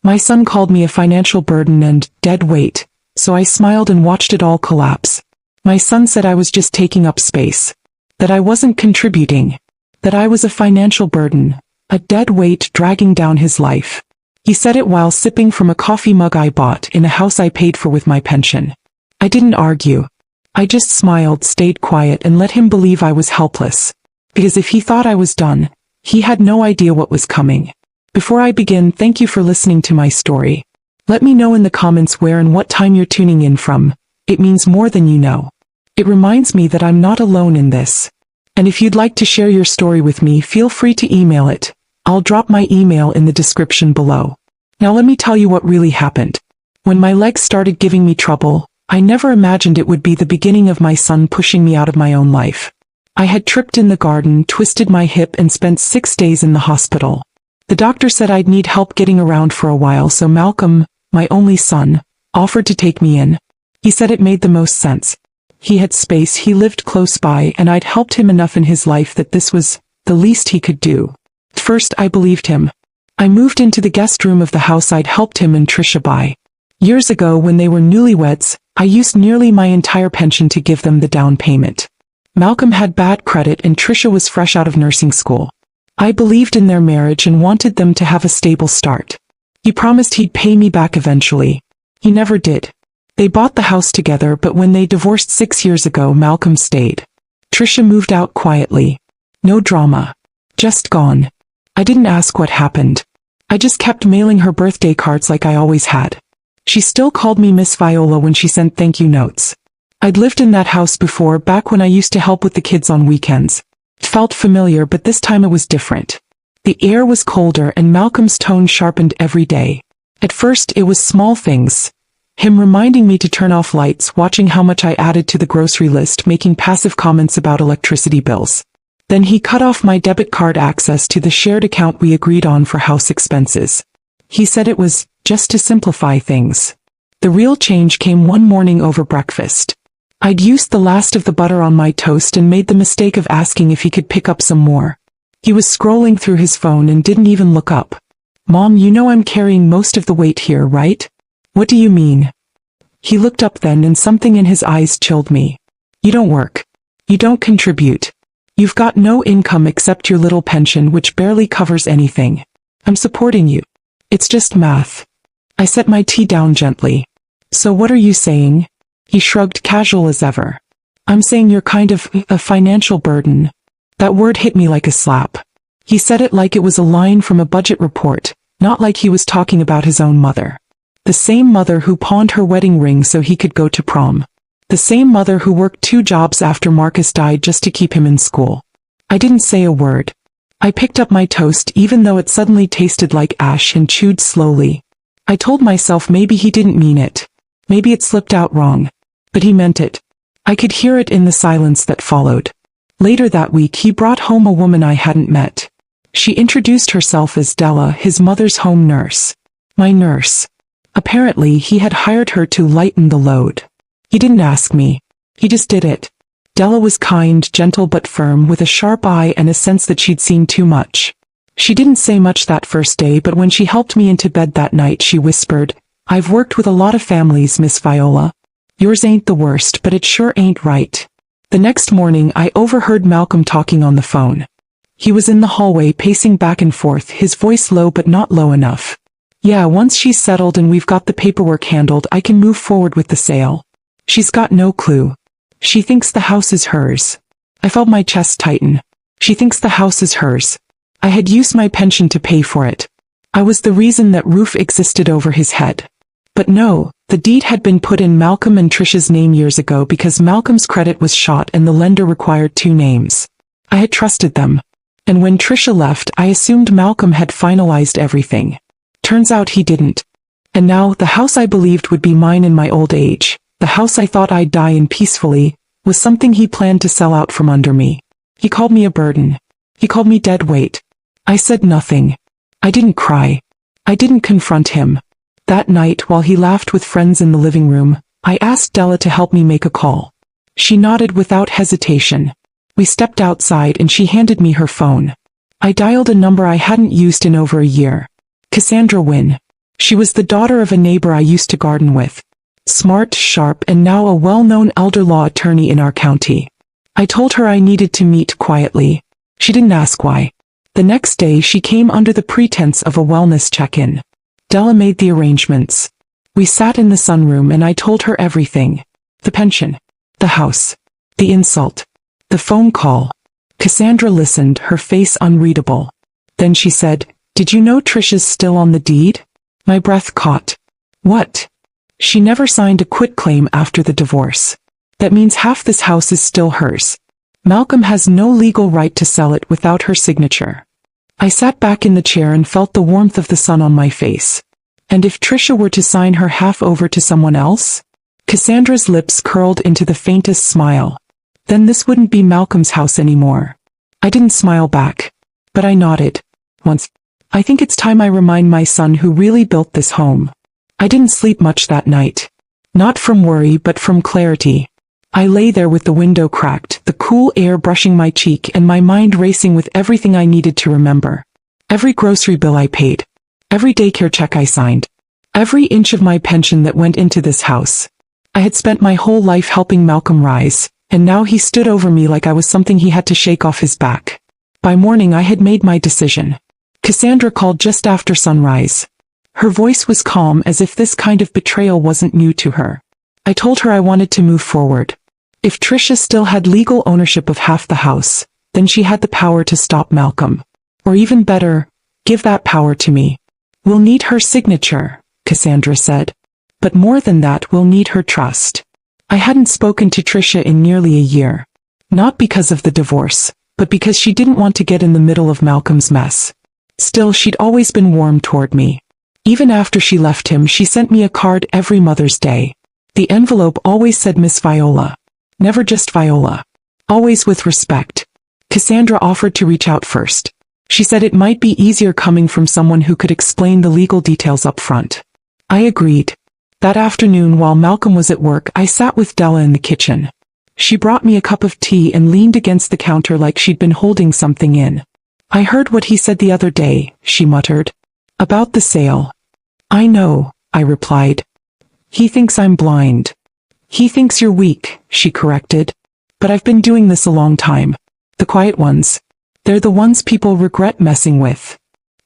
My son called me a financial burden and dead weight, so I smiled and watched it all collapse. My son said I was just taking up space, that I wasn't contributing, that I was a financial burden, a dead weight dragging down his life. He said it while sipping from a coffee mug I bought in a house I paid for with my pension. I didn't argue. I just smiled, stayed quiet, and let him believe I was helpless. Because if he thought I was done, he had no idea what was coming. Before I begin, thank you for listening to my story. Let me know in the comments where and what time you're tuning in from. It means more than you know. It reminds me that I'm not alone in this. And if you'd like to share your story with me, feel free to email it. I'll drop my email in the description below. Now let me tell you what really happened. When my legs started giving me trouble, I never imagined it would be the beginning of my son pushing me out of my own life. I had tripped in the garden, twisted my hip, and spent 6 days in the hospital. The doctor said I'd need help getting around for a while, so Malcolm, my only son, offered to take me in. He said it made the most sense. He had space, he lived close by, and I'd helped him enough in his life that this was the least he could do. At first I believed him. I moved into the guest room of the house I'd helped him and Trisha buy. Years ago, when they were newlyweds, I used nearly my entire pension to give them the down payment. Malcolm had bad credit and Trisha was fresh out of nursing school. I believed in their marriage and wanted them to have a stable start. He promised he'd pay me back eventually. He never did. They bought the house together, but when they divorced 6 years ago, Malcolm stayed. Trisha moved out quietly. No drama. Just gone. I didn't ask what happened. I just kept mailing her birthday cards like I always had. She still called me Miss Viola when she sent thank you notes. I'd lived in that house before, back when I used to help with the kids on weekends. It felt familiar, but this time it was different. The air was colder and Malcolm's tone sharpened every day. At first it was small things. Him reminding me to turn off lights, watching how much I added to the grocery list, making passive comments about electricity bills. Then he cut off my debit card access to the shared account we agreed on for house expenses. He said it was just to simplify things. The real change came one morning over breakfast. I'd used the last of the butter on my toast and made the mistake of asking if he could pick up some more. He was scrolling through his phone and didn't even look up. "Mom, you know I'm carrying most of the weight here, right?" "What do you mean?" He looked up then and something in his eyes chilled me. "You don't work. You don't contribute. You've got no income except your little pension, which barely covers anything. I'm supporting you. It's just math." I set my tea down gently. "So what are you saying?" He shrugged, casual as ever. "I'm saying you're kind of a financial burden." That word hit me like a slap. He said it like it was a line from a budget report, not like he was talking about his own mother. The same mother who pawned her wedding ring so he could go to prom. The same mother who worked 2 jobs after Marcus died just to keep him in school. I didn't say a word. I picked up my toast even though it suddenly tasted like ash and chewed slowly. I told myself maybe he didn't mean it. Maybe it slipped out wrong. But he meant it. I could hear it in the silence that followed. Later that week he brought home a woman I hadn't met. She introduced herself as Della, his mother's home nurse. My nurse. Apparently he had hired her to lighten the load. He didn't ask me. He just did it. Della was kind, gentle but firm, with a sharp eye and a sense that she'd seen too much. She didn't say much that first day, but when she helped me into bed that night she whispered, "I've worked with a lot of families, Miss Viola. Yours ain't the worst, but it sure ain't right." The next morning I overheard Malcolm talking on the phone. He was in the hallway pacing back and forth, his voice low but not low enough. "Yeah, once she's settled and we've got the paperwork handled, I can move forward with the sale. She's got no clue. She thinks the house is hers." I felt my chest tighten. She thinks the house is hers. I had used my pension to pay for it. I was the reason that roof existed over his head. But no, the deed had been put in Malcolm and Trisha's name years ago because Malcolm's credit was shot and the lender required 2 names. I had trusted them. And when Trisha left, I assumed Malcolm had finalized everything. Turns out he didn't. And now, the house I believed would be mine in my old age, the house I thought I'd die in peacefully, was something he planned to sell out from under me. He called me a burden. He called me dead weight. I said nothing. I didn't cry. I didn't confront him. That night, while he laughed with friends in the living room, I asked Della to help me make a call. She nodded without hesitation. We stepped outside and she handed me her phone. I dialed a number I hadn't used in over a year. Cassandra Wynne. She was the daughter of a neighbor I used to garden with. Smart, sharp, and now a well-known elder law attorney in our county. I told her I needed to meet quietly. She didn't ask why. The next day she came under the pretense of a wellness check-in. Della made the arrangements. We sat in the sunroom and I told her everything. The pension. The house. The insult. The phone call. Cassandra listened, her face unreadable. Then she said, "Did you know Trisha's still on the deed?" My breath caught. What? She never signed a quitclaim after the divorce. That means half this house is still hers. Malcolm has no legal right to sell it without her signature. I sat back in the chair and felt the warmth of the sun on my face. And if Trisha were to sign her half over to someone else? Cassandra's lips curled into the faintest smile. Then this wouldn't be Malcolm's house anymore. I didn't smile back. But I nodded. Once. I think it's time I remind my son who really built this home. I didn't sleep much that night. Not from worry but from clarity. I lay there with the window cracked, the cool air brushing my cheek and my mind racing with everything I needed to remember. Every grocery bill I paid. Every daycare check I signed. Every inch of my pension that went into this house. I had spent my whole life helping Malcolm rise, and now he stood over me like I was something he had to shake off his back. By morning I had made my decision. Cassandra called just after sunrise. Her voice was calm as if this kind of betrayal wasn't new to her. I told her I wanted to move forward. If Trisha still had legal ownership of half the house, then she had the power to stop Malcolm. Or even better, give that power to me. We'll need her signature, Cassandra said. But more than that, we'll need her trust. I hadn't spoken to Trisha in nearly a year. Not because of the divorce, but because she didn't want to get in the middle of Malcolm's mess. Still, she'd always been warm toward me. Even after she left him, she sent me a card every Mother's Day. The envelope always said Miss Viola. Never just Viola. Always with respect. Cassandra offered to reach out first. She said it might be easier coming from someone who could explain the legal details up front. I agreed. That afternoon while Malcolm was at work, I sat with Della in the kitchen. She brought me a cup of tea and leaned against the counter like she'd been holding something in. I heard what he said the other day, she muttered. About the sale. I know, I replied. He thinks I'm blind. He thinks you're weak, she corrected. But I've been doing this a long time. The quiet ones. They're the ones people regret messing with.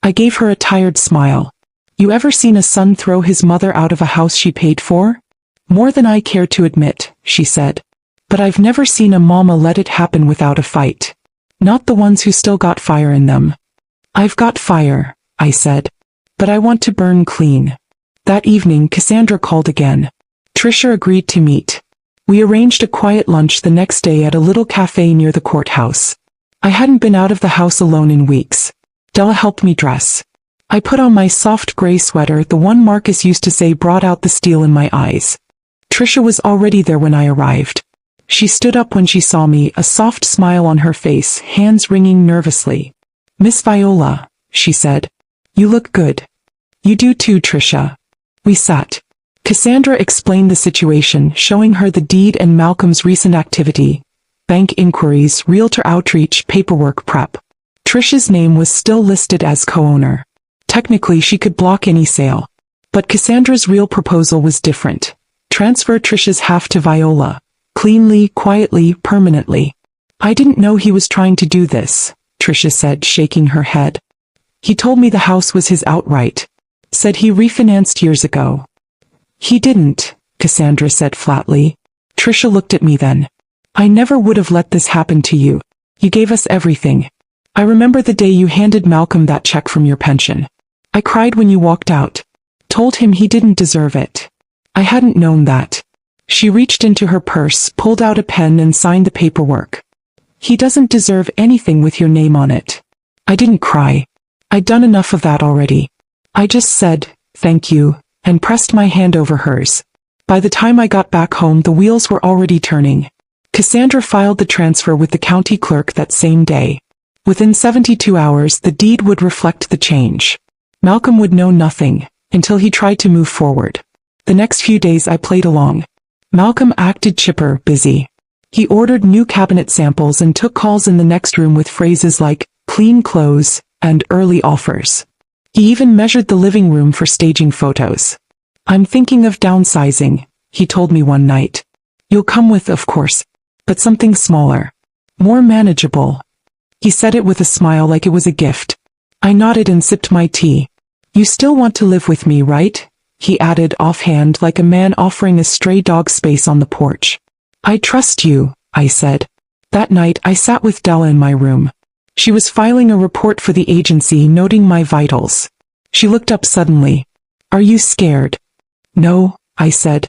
I gave her a tired smile. You ever seen a son throw his mother out of a house she paid for? More than I care to admit, she said. But I've never seen a mama let it happen without a fight. Not the ones who still got fire in them. I've got fire, I said. But I want to burn clean. That evening Cassandra called again. Trisha agreed to meet. We arranged a quiet lunch the next day at a little cafe near the courthouse. I hadn't been out of the house alone in weeks. Della helped me dress. I put on my soft gray sweater, the one Marcus used to say brought out the steel in my eyes. Trisha was already there when I arrived. She stood up when she saw me, a soft smile on her face, hands ringing nervously. Miss Viola, she said. You look good. You do too, Trisha. We sat. Cassandra explained the situation, showing her the deed and Malcolm's recent activity. Bank inquiries, realtor outreach, paperwork prep. Trisha's name was still listed as co-owner. Technically she could block any sale. But Cassandra's real proposal was different. Transfer Trisha's half to Viola. Cleanly, quietly, permanently. I didn't know he was trying to do this, Trisha said, shaking her head. He told me the house was his outright. Said he refinanced years ago. He didn't, Cassandra said flatly. Trisha looked at me then. I never would have let this happen to you. You gave us everything. I remember the day you handed Malcolm that check from your pension. I cried when you walked out. Told him he didn't deserve it. I hadn't known that. She reached into her purse, pulled out a pen and signed the paperwork. He doesn't deserve anything with your name on it. I didn't cry. I'd done enough of that already. I just said, thank you, and pressed my hand over hers. By the time I got back home, the wheels were already turning. Cassandra filed the transfer with the county clerk that same day. Within 72 hours, the deed would reflect the change. Malcolm would know nothing, until he tried to move forward. The next few days I played along. Malcolm acted chipper, busy. He ordered new cabinet samples and took calls in the next room with phrases like, clean clothes, and early offers. He even measured the living room for staging photos. "I'm thinking of downsizing," he told me one night. "You'll come with, of course, but something smaller. More manageable." He said it with a smile like it was a gift. I nodded and sipped my tea. "You still want to live with me, right?" he added offhand like a man offering a stray dog space on the porch. "I trust you," I said. That night I sat with Della in my room. She was filing a report for the agency noting my vitals. She looked up suddenly. "Are you scared?" "No," I said.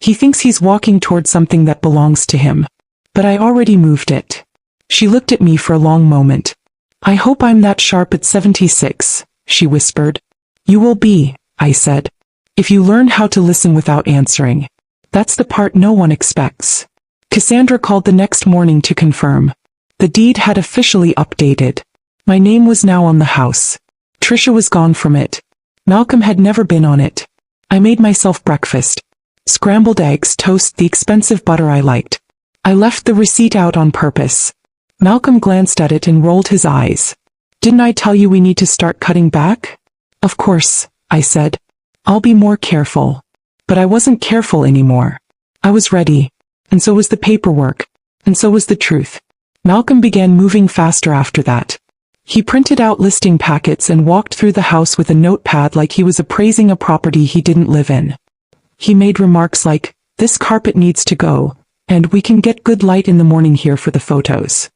"He thinks he's walking toward something that belongs to him. But I already moved it." She looked at me for a long moment. "I hope I'm that sharp at 76, she whispered. "You will be," I said. "If you learn how to listen without answering. That's the part no one expects." Cassandra called the next morning to confirm. The deed had officially updated. My name was now on the house. Trisha was gone from it. Malcolm had never been on it. I made myself breakfast. Scrambled eggs, toast, the expensive butter I liked. I left the receipt out on purpose. Malcolm glanced at it and rolled his eyes. "Didn't I tell you we need to start cutting back?" "Of course," I said. "I'll be more careful." But I wasn't careful anymore. I was ready. And so was the paperwork. And so was the truth. Malcolm began moving faster after that. He printed out listing packets and walked through the house with a notepad like he was appraising a property he didn't live in. He made remarks like, "This carpet needs to go, and we can get good light in the morning here for the photos."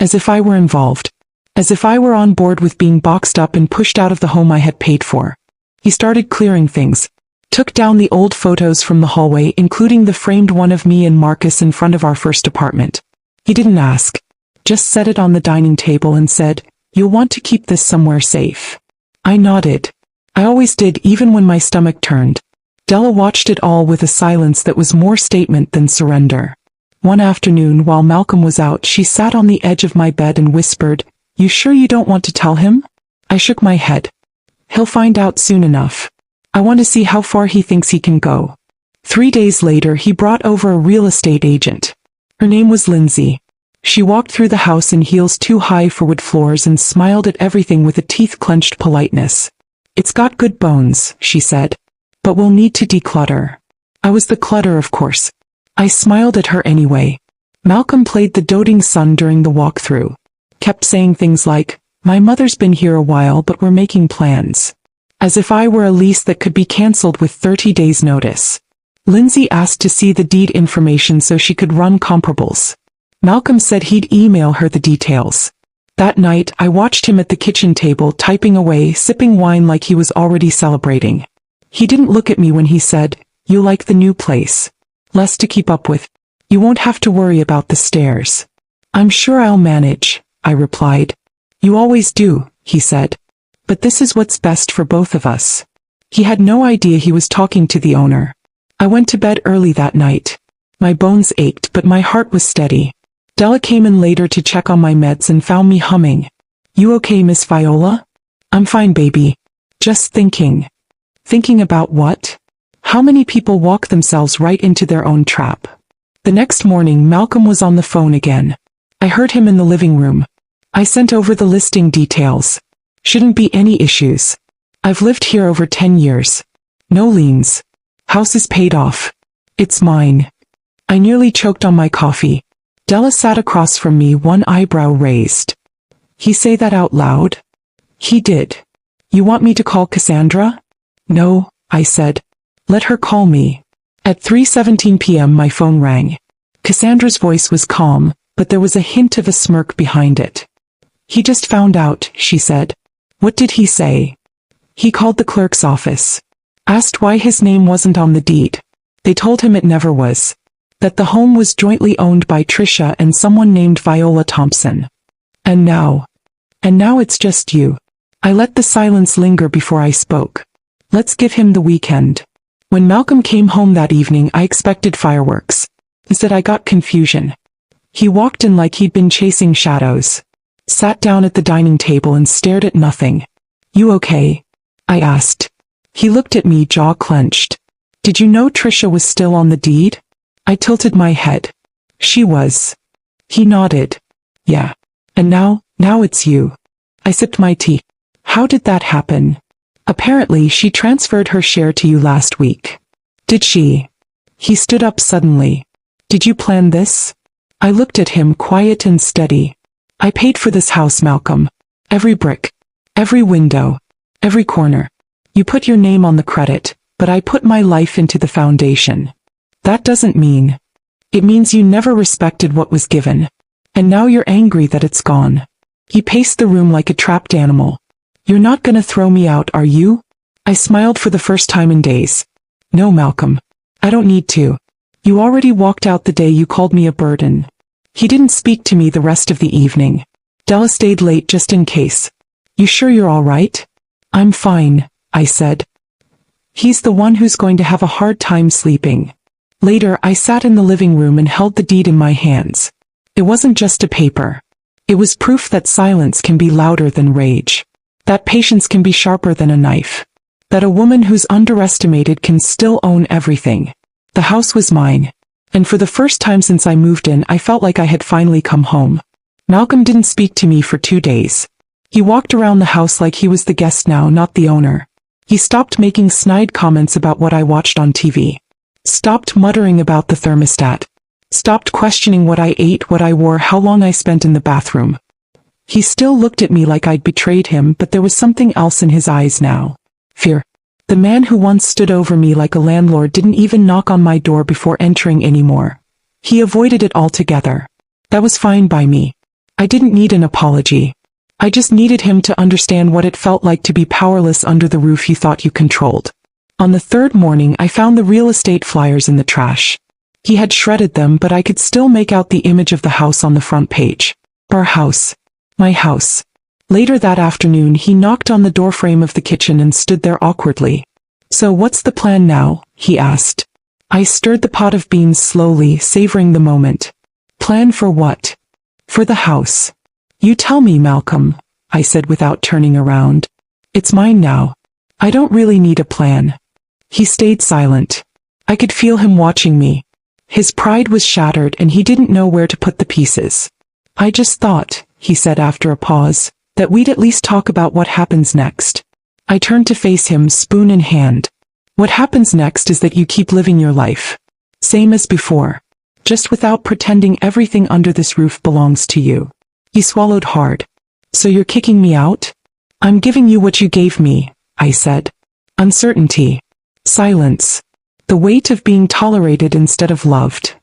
As if I were involved. As if I were on board with being boxed up and pushed out of the home I had paid for. He started clearing things. Took down the old photos from the hallway, including the framed one of me and Marcus in front of our first apartment. He didn't ask. Just set it on the dining table and said, "You'll want to keep this somewhere safe." I nodded. I always did, even when my stomach turned. Della watched it all with a silence that was more statement than surrender. One afternoon while Malcolm was out, she sat on the edge of my bed and whispered, "You sure you don't want to tell him?" I shook my head. "He'll find out soon enough. I want to see how far he thinks he can go." 3 days later he brought over a real estate agent. Her name was Lindsay. She walked through the house in heels too high for wood floors and smiled at everything with a teeth-clenched politeness. "It's got good bones," she said. "But we'll need to declutter." I was the clutter, of course. I smiled at her anyway. Malcolm played the doting son during the walkthrough. Kept saying things like, "My mother's been here a while but we're making plans." As if I were a lease that could be cancelled with 30 days notice. Lindsay asked to see the deed information so she could run comparables. Malcolm said he'd email her the details. That night I watched him at the kitchen table typing away, sipping wine like he was already celebrating. He didn't look at me when he said, "You like the new place? Less to keep up with. You won't have to worry about the stairs." "I'm sure I'll manage," I replied. "You always do," he said. "But this is what's best for both of us." He had no idea he was talking to the owner. I went to bed early that night. My bones ached but my heart was steady. Della came in later to check on my meds and found me humming. "You okay, Miss Viola?" "I'm fine, baby. Just thinking." "Thinking about what?" How many people walk themselves right into their own trap? The next morning Malcolm was on the phone again. I heard him in the living room. I sent over the listing details. Shouldn't be any issues. I've lived here over 10 years. No liens. House is paid off. It's mine. I nearly choked on my coffee. Della sat across from me, one eyebrow raised. "He say that out loud?" "He did." "You want me to call Cassandra?" "No," I said. "Let her call me." At 3:17 p.m. my phone rang. Cassandra's voice was calm, but there was a hint of a smirk behind it. "He just found out," she said. "What did he say?" "He called the clerk's office. Asked why his name wasn't on the deed. They told him it never was. That the home was jointly owned by Trisha and someone named Viola Thompson. And now it's just you." I let the silence linger before I spoke. "Let's give him the weekend." When Malcolm came home that evening I expected fireworks. Instead I got confusion. He walked in like he'd been chasing shadows. Sat down at the dining table and stared at nothing. "You okay?" I asked. He looked at me, jaw clenched. "Did you know Trisha was still on the deed?" I tilted my head. "She was." He nodded. "Yeah. And now it's you." I sipped my tea. How did that happen? Apparently she transferred her share to you last week. Did she? He stood up suddenly. Did you plan this? I looked at him, quiet and steady. I paid for this house, Malcolm. Every brick. Every window. Every corner. You put your name on the credit, but I put my life into the foundation. That doesn't mean. It means you never respected what was given. And now you're angry that it's gone. He paced the room like a trapped animal. You're not gonna throw me out, are you? I smiled for the first time in days. No, Malcolm. I don't need to. You already walked out the day you called me a burden. He didn't speak to me the rest of the evening. Della stayed late just in case. You sure you're all right? I'm fine, I said. He's the one who's going to have a hard time sleeping. Later, I sat in the living room and held the deed in my hands. It wasn't just a paper. It was proof that silence can be louder than rage. That patience can be sharper than a knife. That a woman who's underestimated can still own everything. The house was mine. And for the first time since I moved in, I felt like I had finally come home. Malcolm didn't speak to me for 2 days. He walked around the house like he was the guest now, not the owner. He stopped making snide comments about what I watched on TV. Stopped muttering about the thermostat. Stopped questioning what I ate, what I wore, how long I spent in the bathroom. He still looked at me like I'd betrayed him, but there was something else in his eyes now. Fear. The man who once stood over me like a landlord didn't even knock on my door before entering anymore. He avoided it altogether. That was fine by me. I didn't need an apology. I just needed him to understand what it felt like to be powerless under the roof you thought you controlled. On the third morning, I found the real estate flyers in the trash. He had shredded them, but I could still make out the image of the house on the front page. Our house. My house. Later that afternoon, he knocked on the doorframe of the kitchen and stood there awkwardly. So what's the plan now? He asked. I stirred the pot of beans slowly, savoring the moment. Plan for what? For the house. You tell me, Malcolm, I said without turning around. It's mine now. I don't really need a plan. He stayed silent. I could feel him watching me. His pride was shattered and he didn't know where to put the pieces. I just thought, he said after a pause, that we'd at least talk about what happens next. I turned to face him, spoon in hand. What happens next is that you keep living your life. Same as before. Just without pretending everything under this roof belongs to you. He swallowed hard. So you're kicking me out? I'm giving you what you gave me, I said. Uncertainty. Silence. The weight of being tolerated instead of loved.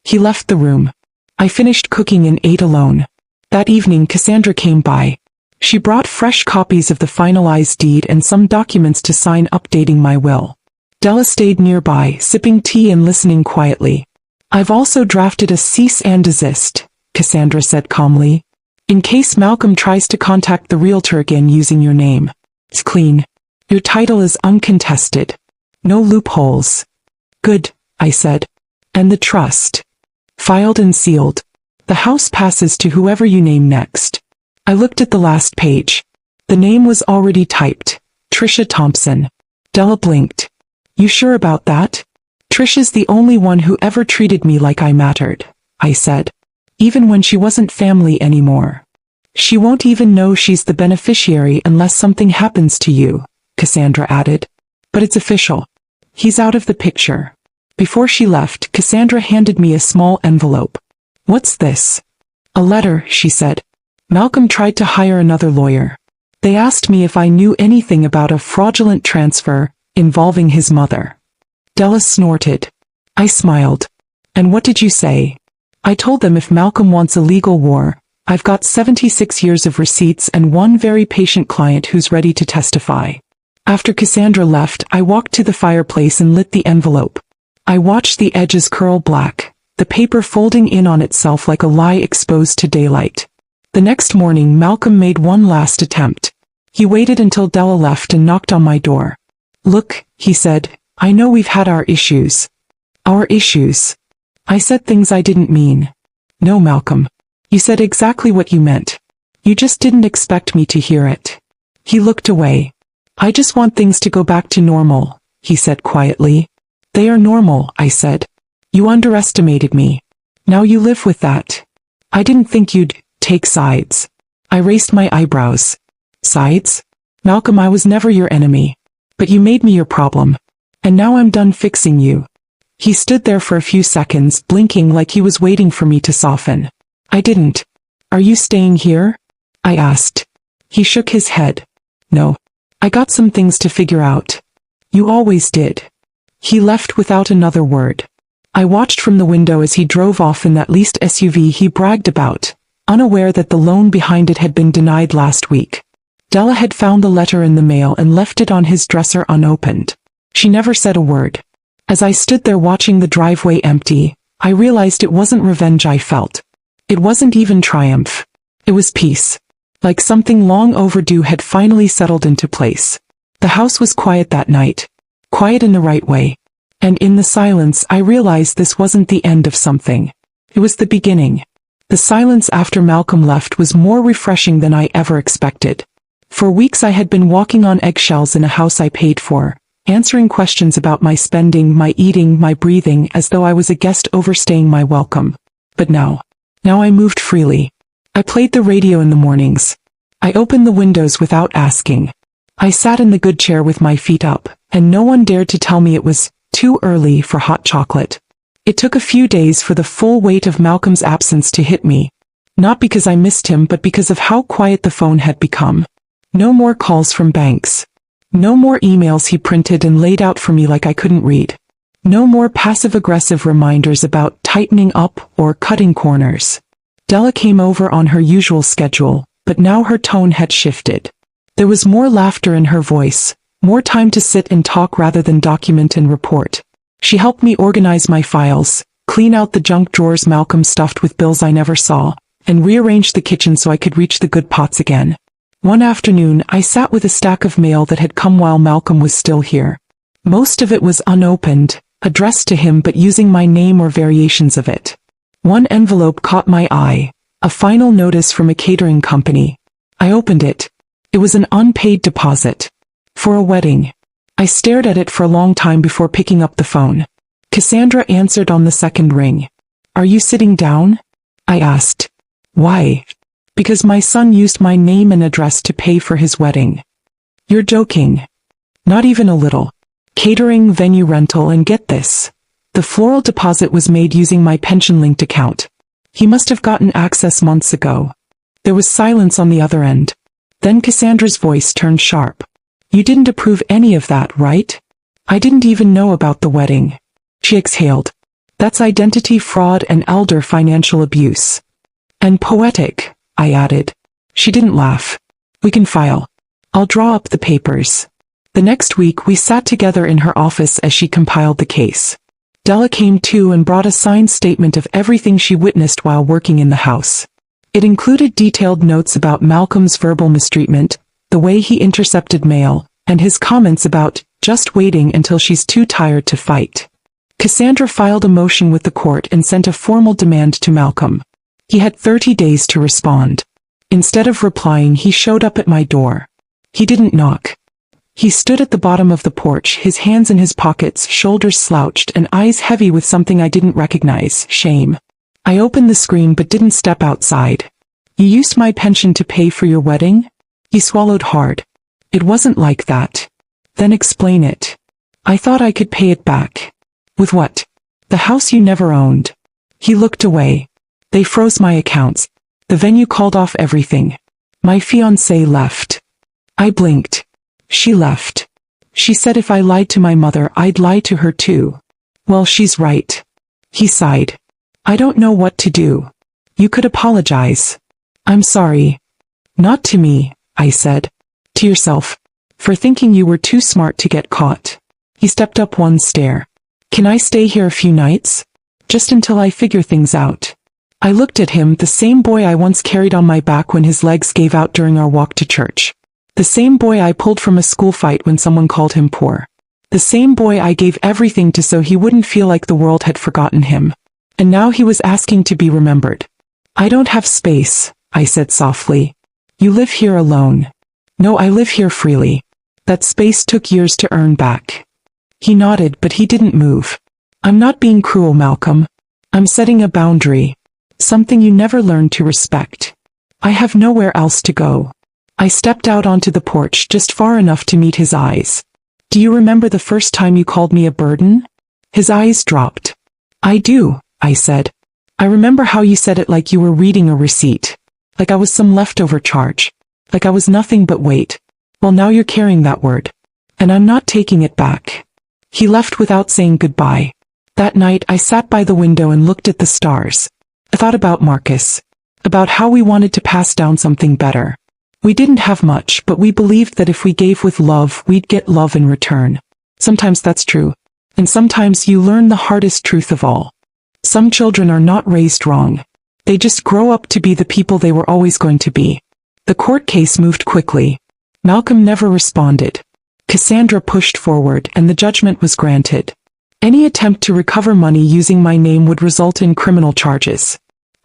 He left the room. I finished cooking and ate alone. That evening Cassandra came by. She brought fresh copies of the finalized deed and some documents to sign updating my will. Della stayed nearby, sipping tea and listening quietly. I've also drafted a cease and desist, Cassandra said calmly. In case Malcolm tries to contact the realtor again using your name. It's clean. Your title is uncontested. No loopholes. Good, I said. And the trust. Filed and sealed. The house passes to whoever you name next. I looked at the last page. The name was already typed. Trisha Thompson. Della blinked. You sure about that? Trisha's the only one who ever treated me like I mattered, I said. Even when she wasn't family anymore. She won't even know she's the beneficiary unless something happens to you, Cassandra added. But it's official. He's out of the picture. Before she left, Cassandra handed me a small envelope. What's this? A letter, she said. Malcolm tried to hire another lawyer. They asked me if I knew anything about a fraudulent transfer involving his mother. Della snorted. I smiled. And what did you say? I told them if Malcolm wants a legal war, I've got 76 years of receipts and one very patient client who's ready to testify. After Cassandra left, I walked to the fireplace and lit the envelope. I watched the edges curl black, the paper folding in on itself like a lie exposed to daylight. The next morning, Malcolm made one last attempt. He waited until Della left and knocked on my door. Look, he said, I know we've had our issues. Our issues. I said things I didn't mean. No, Malcolm. You said exactly what you meant. You just didn't expect me to hear it. He looked away. I just want things to go back to normal, he said quietly. They are normal, I said. You underestimated me. Now you live with that. I didn't think you'd take sides. I raised my eyebrows. Sides? Malcolm, I was never your enemy. But you made me your problem. And now I'm done fixing you. He stood there for a few seconds, blinking like he was waiting for me to soften. I didn't. Are you staying here? I asked. He shook his head. No. I got some things to figure out. You always did. He left without another word. I watched from the window as he drove off in that leased SUV he bragged about, unaware that the loan behind it had been denied last week. Della had found the letter in the mail and left it on his dresser unopened. She never said a word. As I stood there watching the driveway empty, I realized it wasn't revenge I felt. It wasn't even triumph. It was peace. Like something long overdue had finally settled into place. The house was quiet that night. Quiet in the right way. And in the silence I realized this wasn't the end of something. It was the beginning. The silence after Malcolm left was more refreshing than I ever expected. For weeks I had been walking on eggshells in a house I paid for, answering questions about my spending, my eating, my breathing, as though I was a guest overstaying my welcome. But now I moved freely. I played the radio in the mornings. I opened the windows without asking. I sat in the good chair with my feet up, and no one dared to tell me it was too early for hot chocolate. It took a few days for the full weight of Malcolm's absence to hit me. Not because I missed him, but because of how quiet the phone had become. No more calls from banks. No more emails he printed and laid out for me like I couldn't read. No more passive-aggressive reminders about tightening up or cutting corners. Della came over on her usual schedule, but now her tone had shifted. There was more laughter in her voice, more time to sit and talk rather than document and report. She helped me organize my files, clean out the junk drawers Malcolm stuffed with bills I never saw, and rearrange the kitchen so I could reach the good pots again. One afternoon, I sat with a stack of mail that had come while Malcolm was still here. Most of it was unopened, addressed to him but using my name or variations of it. One envelope caught my eye, a final notice from a catering company. I opened it. It was an unpaid deposit. For a wedding. I stared at it for a long time before picking up the phone. Cassandra answered on the second ring. Are you sitting down? I asked. Why? Because my son used my name and address to pay for his wedding. You're joking. Not even a little. Catering, venue rental, and get this. The floral deposit was made using my pension-linked account. He must have gotten access months ago. There was silence on the other end. Then Cassandra's voice turned sharp. You didn't approve any of that, right? I didn't even know about the wedding. She exhaled. That's identity fraud and elder financial abuse. And poetic, I added. She didn't laugh. We can file. I'll draw up the papers. The next week we sat together in her office as she compiled the case. Della came too and brought a signed statement of everything she witnessed while working in the house. It included detailed notes about Malcolm's verbal mistreatment, the way he intercepted mail, and his comments about just waiting until she's too tired to fight. Cassandra filed a motion with the court and sent a formal demand to Malcolm. He had 30 days to respond. Instead of replying, he showed up at my door. He didn't knock. He stood at the bottom of the porch, his hands in his pockets, shoulders slouched, and eyes heavy with something I didn't recognize, shame. I opened the screen but didn't step outside. You used my pension to pay for your wedding? He swallowed hard. It wasn't like that. Then explain it. I thought I could pay it back. With what? The house you never owned. He looked away. They froze my accounts. The venue called off everything. My fiancé left. I blinked. She left. She said if I lied to my mother, I'd lie to her too. Well, she's right. He sighed. I don't know what to do. You could apologize. I'm sorry. Not to me, I said. To yourself. For thinking you were too smart to get caught. He stepped up one stair. Can I stay here a few nights? Just until I figure things out. I looked at him, the same boy I once carried on my back when his legs gave out during our walk to church. The same boy I pulled from a school fight when someone called him poor. The same boy I gave everything to so he wouldn't feel like the world had forgotten him. And now he was asking to be remembered. I don't have space, I said softly. You live here alone. No, I live here freely. That space took years to earn back. He nodded, but he didn't move. I'm not being cruel, Malcolm. I'm setting a boundary. Something you never learned to respect. I have nowhere else to go. I stepped out onto the porch just far enough to meet his eyes. Do you remember the first time you called me a burden? His eyes dropped. I do, I said. I remember how you said it like you were reading a receipt. Like I was some leftover charge. Like I was nothing but weight. Well, now you're carrying that word. And I'm not taking it back. He left without saying goodbye. That night I sat by the window and looked at the stars. I thought about Marcus. About how we wanted to pass down something better. We didn't have much, but we believed that if we gave with love, we'd get love in return. Sometimes that's true. And sometimes you learn the hardest truth of all. Some children are not raised wrong. They just grow up to be the people they were always going to be. The court case moved quickly. Malcolm never responded. Cassandra pushed forward, and the judgment was granted. Any attempt to recover money using my name would result in criminal charges.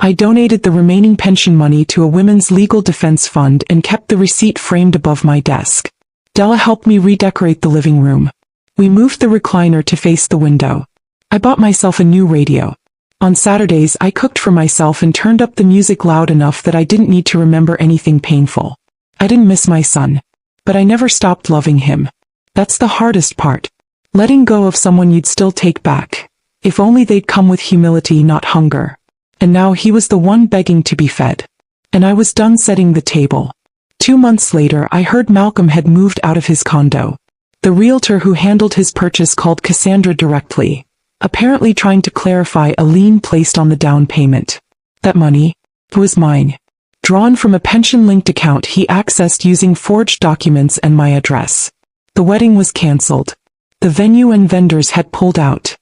I donated the remaining pension money to a women's legal defense fund and kept the receipt framed above my desk. Della helped me redecorate the living room. We moved the recliner to face the window. I bought myself a new radio. On Saturdays I cooked for myself and turned up the music loud enough that I didn't need to remember anything painful. I didn't miss my son. But I never stopped loving him. That's the hardest part. Letting go of someone you'd still take back. If only they'd come with humility, not hunger. And now he was the one begging to be fed. And I was done setting the table. 2 months later I heard Malcolm had moved out of his condo. The realtor who handled his purchase called Cassandra directly, apparently trying to clarify a lien placed on the down payment. That money was mine. Drawn from a pension-linked account he accessed using forged documents and my address. The wedding was cancelled. The venue and vendors had pulled out.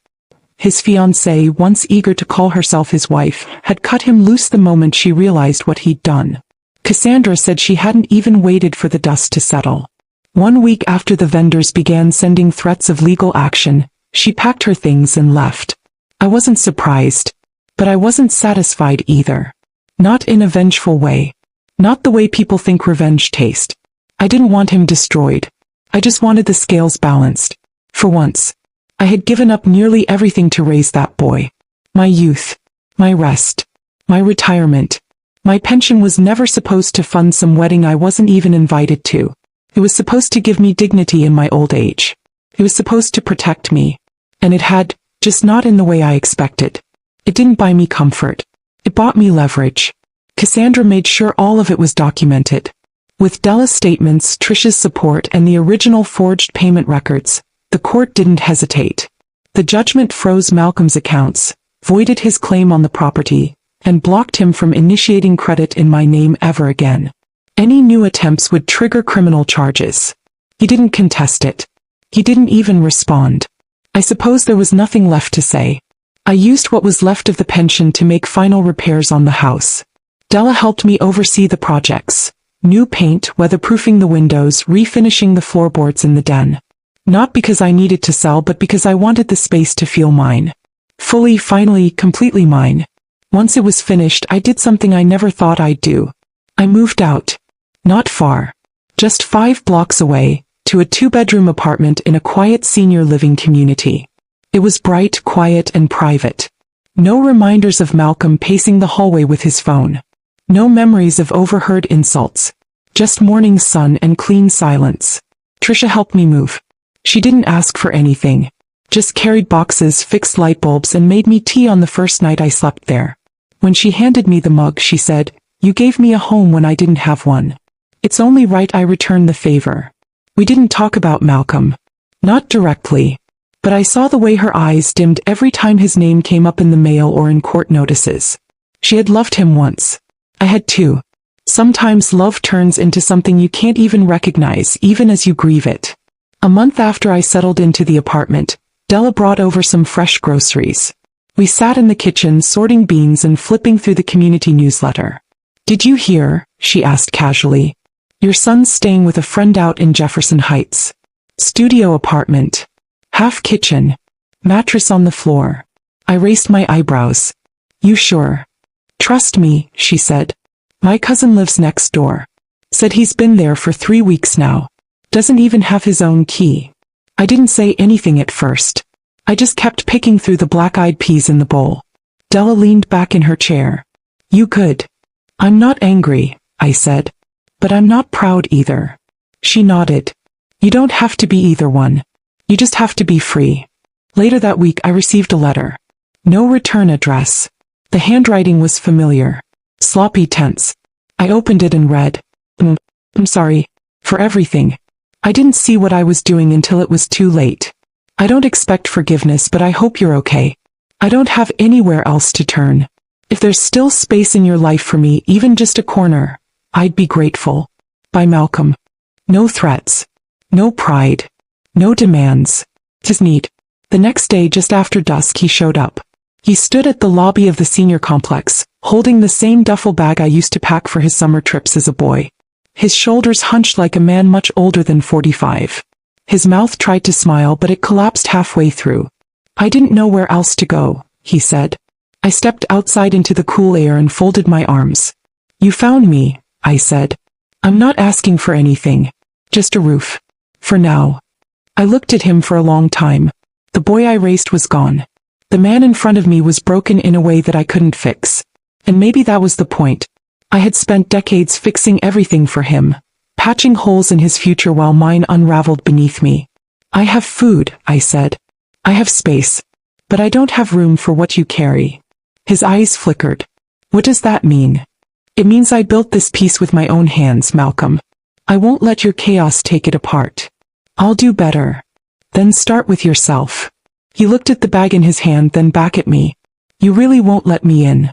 His fiancée, once eager to call herself his wife, had cut him loose the moment she realized what he'd done. Cassandra said she hadn't even waited for the dust to settle. 1 week after the vendors began sending threats of legal action, she packed her things and left. I wasn't surprised. But I wasn't satisfied either. Not in a vengeful way. Not the way people think revenge tastes. I didn't want him destroyed. I just wanted the scales balanced. For once. I had given up nearly everything to raise that boy. My youth. My rest. My retirement. My pension was never supposed to fund some wedding I wasn't even invited to. It was supposed to give me dignity in my old age. It was supposed to protect me. And it had, just not in the way I expected. It didn't buy me comfort. It bought me leverage. Cassandra made sure all of it was documented. With Della's statements, Trisha's support, and the original forged payment records, the court didn't hesitate. The judgment froze Malcolm's accounts, voided his claim on the property, and blocked him from initiating credit in my name ever again. Any new attempts would trigger criminal charges. He didn't contest it. He didn't even respond. I suppose there was nothing left to say. I used what was left of the pension to make final repairs on the house. Della helped me oversee the projects. New paint, weatherproofing the windows, refinishing the floorboards in the den. Not because I needed to sell, but because I wanted the space to feel mine. Fully, finally, completely mine. Once it was finished, I did something I never thought I'd do. I moved out. Not far. Just 5 blocks away, to a 2-bedroom apartment in a quiet senior living community. It was bright, quiet, and private. No reminders of Malcolm pacing the hallway with his phone. No memories of overheard insults. Just morning sun and clean silence. Trisha helped me move. She didn't ask for anything. Just carried boxes, fixed light bulbs, and made me tea on the first night I slept there. When she handed me the mug, she said, "You gave me a home when I didn't have one. It's only right I return the favor." We didn't talk about Malcolm. Not directly. But I saw the way her eyes dimmed every time his name came up in the mail or in court notices. She had loved him once. I had too. Sometimes love turns into something you can't even recognize, even as you grieve it. A month after I settled into the apartment, Della brought over some fresh groceries. We sat in the kitchen sorting beans and flipping through the community newsletter. "Did you hear?" she asked casually. "Your son's staying with a friend out in Jefferson Heights. Studio apartment. Half kitchen. Mattress on the floor." I raised my eyebrows. "You sure?" "Trust me," she said. "My cousin lives next door. Said he's been there for 3 weeks now. Doesn't even have his own key." I didn't say anything at first. I just kept picking through the black-eyed peas in the bowl. Della leaned back in her chair. "You could." "I'm not angry," I said. But I'm not proud either. She nodded. You don't have to be either one. You just have to be free. Later that week I received a letter. No return address. The handwriting was familiar. Sloppy, tense. I opened it and read. I'm sorry. For everything. I didn't see what I was doing until it was too late. I don't expect forgiveness, but I hope you're okay. I don't have anywhere else to turn. If there's still space in your life for me, even just a corner, I'd be grateful. By Malcolm. No threats. No pride. No demands. Just need. The next day, just after dusk, he showed up. He stood at the lobby of the senior complex, holding the same duffel bag I used to pack for his summer trips as a boy. His shoulders hunched like a man much older than 45. His mouth tried to smile, but it collapsed halfway through. I didn't know where else to go, he said. I stepped outside into the cool air and folded my arms. You found me, I said. I'm not asking for anything. Just a roof. For now. I looked at him for a long time. The boy I raised was gone. The man in front of me was broken in a way that I couldn't fix. And maybe that was the point. I had spent decades fixing everything for him, patching holes in his future while mine unraveled beneath me. I have food, I said. I have space. But I don't have room for what you carry. His eyes flickered. What does that mean? It means I built this piece with my own hands, Malcolm. I won't let your chaos take it apart. I'll do better. Then start with yourself. He looked at the bag in his hand, then back at me. You really won't let me in.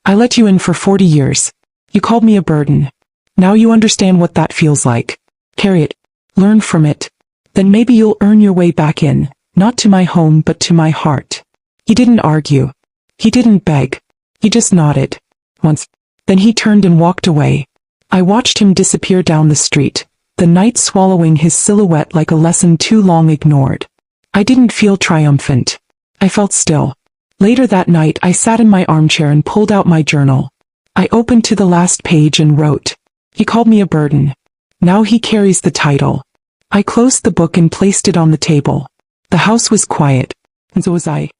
I let you in for 40 years. You called me a burden. Now you understand what that feels like. Carry it. Learn from it. Then maybe you'll earn your way back in, not to my home but to my heart. He didn't argue. He didn't beg. He just nodded. Once. Then he turned and walked away. I watched him disappear down the street, the night swallowing his silhouette like a lesson too long ignored. I didn't feel triumphant. I felt still. Later that night I sat in my armchair and pulled out my journal. I opened to the last page and wrote. He called me a burden. Now he carries the title. I closed the book and placed it on the table. The house was quiet, and so was I.